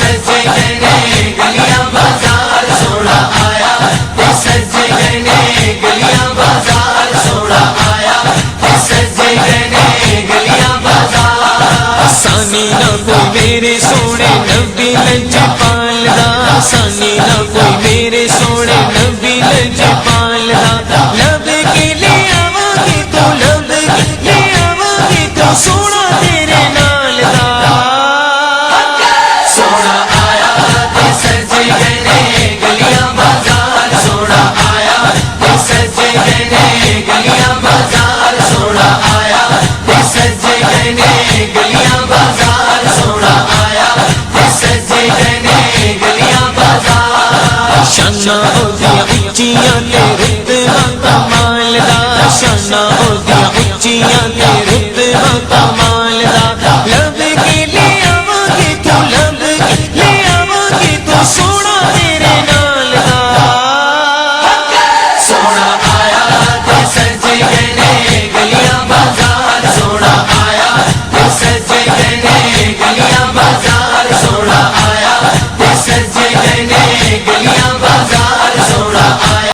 سجے گئے گلیاں بازار سونا آیا، سجے گئے گلیاں بازار سونا آیا، سجے گئے گلیاں بازار۔ سانی نہ کوئی میرے سونے نبی لجپال دا، سانی نہ کوئی میرے سونے نبی لجپال دا، لب کے لے آواں گی تو، لب کے لے آواں گی تو سونا تیرے نال دا۔ سونا آیا سجے گئے گلیاں بازار سونا آیا، سجے گئے گلیاں بازار سونا آیا، سجے گئے گلیاں بازار سونا آیا، سجے گئے گلیاں بازار۔ شاناں اودیاں اچیاں تے رتبہ کمال دا، شاناں اودیاں اچیاں تے رتبہ کمال